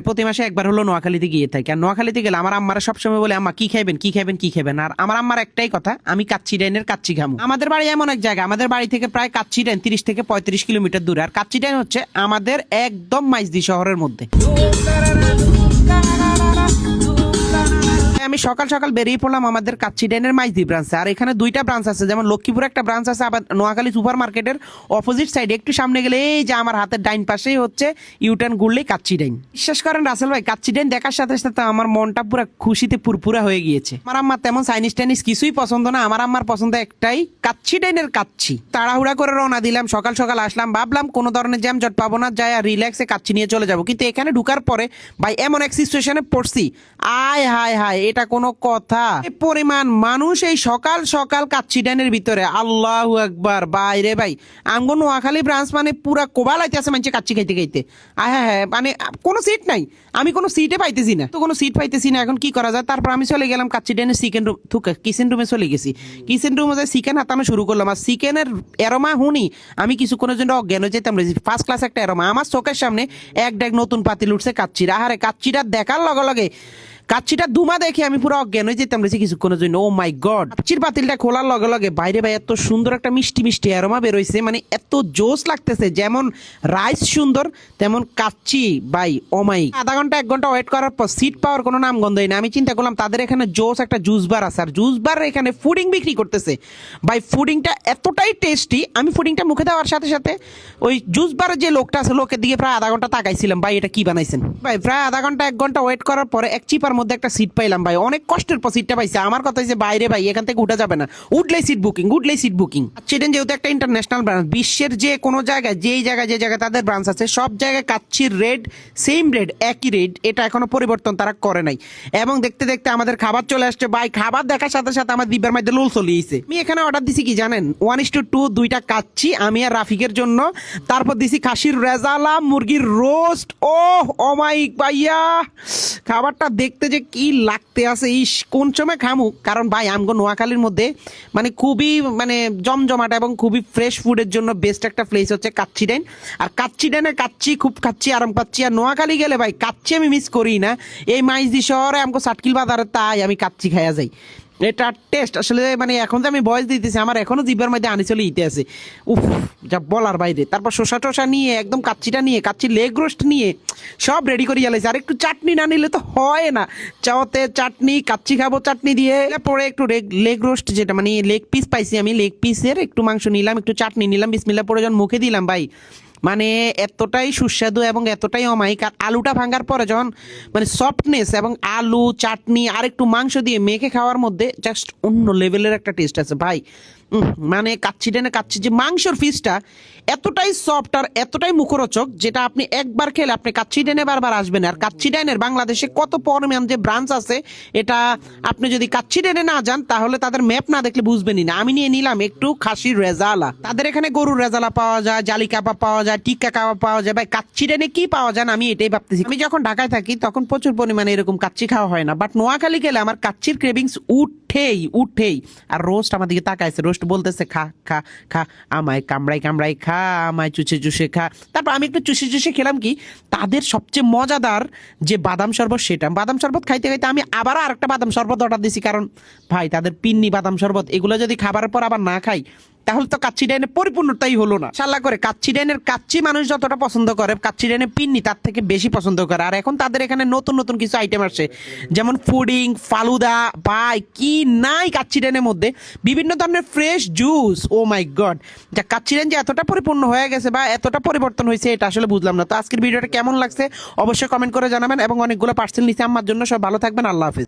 প্রতি মাসে একবার হলো নোয়াখালীতে গিয়ে থাকি। আর নোয়াখালীতে গেলে আমার আম্মারা সবসময় বলে, আম্মা কি খাইবেন কি খাইবেন কি খাইবেন। আর আমার আম্মার একটাই কথা, আমি কাচ্চি ডাইনের কাচ্চি খামু। আমাদের বাড়ি এমন এক জায়গা, আমাদের বাড়ি থেকে প্রায় কাচ্চি ডাইন 30 থেকে 35 কিলোমিটার দূরে। আর কাচ্চি ডাইন হচ্ছে আমাদের একদম মাইজদি শহরের মধ্যে। আমি সকাল সকাল বেরিয়ে পড়লাম আমাদের কাচ্চি ডাইনের মাইজদি ব্রাঞ্চে। আর এখানে দুইটা ব্রাঞ্চ আছে, যেমন লক্ষ্মীপুর একটা ব্রাঞ্চ আছে, আবার নোয়াখালী সুপার মার্কেটের অপোজিট সাইডে একটু সামনে গেলে এই যে আমার হাতের ডাইন পাশেই হচ্ছে ইউটার্ন ঘুরলেই কাচ্চি ডাইন। বিশ্বাস করেন রাসেল ভাই, কাচ্চি ডাইন দেখার সাথে সাথে আমার মনটা পুরো খুশিতে পুরপুরা হয়ে গিয়েছে। আমার আম্মার তেমন চাইনিজ টাইনিজ কিছুই পছন্দ না, আমার আম্মার পছন্দ একটাই, কাচ্চি ডাইনের কাচ্চি। তাড়াহুড়া করে রওনা দিলাম, সকাল সকাল আসলাম, ভাবলাম কোনো ধরনের জ্যাম জট পাবো না, যাই আর রিল্যাক্সে কাচ্চি নিয়ে চলে যাবো। কিন্তু এখানে ঢুকার পরে ভাই এমন এক সিচুয়েশনে পড়ছি, আয় হায় হায়, এটা কোনো কথা? পরিমাণ মানুষ এই সকাল সকাল কাচ্চি ডাইনের ভিতরে, আল্লাহু আকবার। বাইরে ভাই আমগো নোয়াখালী ব্রাঞ্চ মানে পুরা কোবালাইতে আছে মানুষে কাচ্চি খাইতে খাইতে। আয় হ্যাঁ হ্যাঁ, মানে কোনো সিট নাই, আমি কোনো সিটে পাইতেছি না, তো কোনো সিট পাইতেছি না, এখন কি করা যায়? তারপর আমি চলে গেলাম কাচ্চি ডাইনের কিচেন রুমে চলে গেছি। কিচেন রুমে যাই চিকেন হাতানো শুরু করলাম। আর চিকেনের এরোমা হুনি আমি কিছুক্ষণের জন্য অজ্ঞান হয়ে যেতাম। ফার্স্ট ক্লাস একটা এরোমা, আমার চোখের সামনে এক ডেক নতুন পাতিল উঠছে কাচ্চির। আহারে কাচ্চিটা দেখার লগে লগে, কাচ্চিটা ধুমা দেখে আমি পুরো অজ্ঞান হয়ে যেতাম কিছুক্ষণের জন্য। ও মাই গড, কাচ্চির পাতিলটা খোলার লগে লগে বাইরে ভাই এত সুন্দর একটা মিষ্টি মিষ্টি অ্যারোমা বেরোইছে, মানে এত জোস লাগতেছে। যেমন রাইস সুন্দর, তেমন কাচ্চি ভাই ও মাই। আধা ঘন্টা 1 ঘন্টা ওয়েট করার পর সিট পাওয়ার কোনো নাম গন্ধই না। আমি চিন্তা করলাম তাদের এখানে জোস একটা জুস বার আছে, আর জুস বার এখানে ফুডিং বিক্রি করতেছে। ভাই ফুডিংটা এতটাই টেস্টি, আমি ফুডিংটা মুখে দেওয়ার সাথে সাথে ওই জুস বারের যে লোকটা আছে, লোকের দিকে প্রায় আধা ঘন্টা তাকাইছিলাম, ভাই এটা কি বানাইছেন। ভাই প্রায় আধা ঘন্টা 1 ঘন্টা ওয়েট করার পরে এক চিপার মধ্যে একটা সিট পাইলাম ভাই, অনেক কষ্টের পর সিটটা পাইছে। আমার কথা হচ্ছে বাইরে ভাই এখান থেকে উঠা যাবে না, উঠলেই সিট বুকিং, উঠলেই সিট বুকিং। কাচ্চিডেন যেহেতু একটা ইন্টারন্যাশনাল ব্রাঞ্চ, বিশ্বের যে কোনো জায়গায় যে জায়গায় তাদের ব্রাঞ্চ আছে, সব জায়গায় কাচ্চির রেট সেম রেট, একই রেট, এটা এখনো পরিবর্তন তারা করে নাই। এবং দেখতে দেখতে আমাদের খাবার চলে আসছে ভাই, খাবার দেখার সাথে সাথে আমার দিব্যার মধ্যে লোল চলিয়েছে। আমি এখানে অর্ডার দিছি কি জানেন, 1:2 দুইটা কাচ্চি আমি আর রাফিকের জন্য, তারপর দিছি খাসির রেজালা, মুরগির রোস্ট। ও মাই ভাইয়া, খাবারটা দেখতে যে কি লাগতে আছে, ইস কোন সময় খামু। কারণ ভাই আমগো নোয়াখালীর মধ্যে মানে খুবই মানে জমজমাট এবং খুবই ফ্রেশ ফুডের জন্য বেস্ট একটা প্লেস হচ্ছে কাচ্চি ডাইন। আর কাচ্চি ডাইনের কাচ্চি খুব খাচ্ছি, আরাম পাচ্ছি। আর নোয়াখালী গেলে ভাই কাচ্চি আমি মিস করি না। এই মাইজদি শহরে আমগো সাটকিল বাজারে তাই আমি কাচ্চি খাইয়া যাই। এটা টেস্ট আসলে মানে এখন যে আমি ভয়েস দিতেছি, আমার এখনো জিব্বার মধ্যে আনি চলে ইতে আছে, উফ যা বলার বাইরে। তারপর শসা টসা নিয়ে একদম কাচ্চিটা নিয়ে, কাচ্চির লেগ রোস্ট নিয়ে সব রেডি করে জ্বালাইছে। আর একটু চাটনি না নিলে তো হয় না, চাওতে চাটনি, কাচ্চি খাবো চাটনি দিয়ে। পরে একটু লেগ রোস্ট যেটা মানে লেগ পিস পাইছি আমি, লেগ পিসের একটু মাংস নিলাম, একটু চাটনি নিলাম, বিসমিল্লাহ পরে যখন মুখে দিলাম ভাই, মানে এতটাই সুস্বাদু এবং এতটাই অমায়িক। আর আলুটা ভাঙার পরে যখন মানে সফটনেস এবং আলু চাটনি আর একটু মাংস দিয়ে মেখে খাওয়ার মধ্যে জাস্ট অন্য লেভেলের একটা টেস্ট আছে ভাই। মানে কাচ্চি ডাইনে কাচ্চি যে মাংসর পিসটা এতটাই সফট আর এতটাই মুখরোচক, যেটা আপনি একবার খেলে আপনি কাচ্চি ডাইনে বারবার আসবেন। আর কাচ্চি ডাইনের বাংলাদেশে কত পরিমাণ যে ব্রাঞ্চ আছে, এটা আপনি যদি কাচ্চি ডাইনে না যান তাহলে তাদের ম্যাপ না দেখলে বুঝবেনই না। আমি নিয়ে নিলাম একটু খাসির রেজালা, তাদের এখানে গরুর রেজালা পাওয়া যায়, জালি কাবাব পাওয়া যায়, টিক্কা কাবাব পাওয়া যায়। ভাই কাচ্চি ডাইনে কি পাওয়া যায় না আমি এটাই ভাবতেছি। আমি যখন ঢাকায় থাকি তখন প্রচুর পরিমাণে এরকম কাচ্চি খাওয়া হয় না, বাট নোয়াখালী গেলে আমার কাচ্চির ক্রেভিংস উঠেই। আর রোস্ট আমার দিকে তাকাইছে, রোস্ট বলতেছে খা খা খা, আমায় কামড়াই কামড়াই খা, আমায় চুষে চুষে খা। তারপর আমি একটু চুষে চুষে খেলাম কি, তাদের সবচেয়ে মজাদার যে বাদাম শরবত, সেটা বাদাম শরবত খাইতে খাইতে আমি আবার আরেকটা বাদাম শরবত অর্ডার দিছি। কারণ ভাই তাদের পিন্নি বাদাম শরবত এগুলো যদি খাবারের পর আবার না খাই তাহলে তো কাচ্চি ডাইনের পরিপূর্ণতাই হলো না। শাল্লা করে কাচ্চি ডাইনের কাচ্চি মানুষ যতটা পছন্দ করে, কাচ্চি ডাইনের পিন্নি তার থেকে বেশি পছন্দ করে। আর এখন তাদের এখানে নতুন নতুন কিছু আইটেম আসছে, যেমন ফুডিং, ফালুদা, ভাই কি নাই কাচ্চি ডাইনের মধ্যে, বিভিন্ন ধরনের ফ্রেশ জুস। ও মাই গড, যা কাচ্চি ডাইন যে এতটা পরিপূর্ণ হয়ে গেছে বা এতটা পরিবর্তন হয়েছে এটা আসলে বুঝলাম না। তো আজকের ভিডিওটা কেমন লাগছে অবশ্যই কমেন্ট করে জানাবেন, এবং অনেকগুলো পার্সেল নিচে আমার জন্য। সব ভালো থাকবেন, আল্লাহ হাফেজ।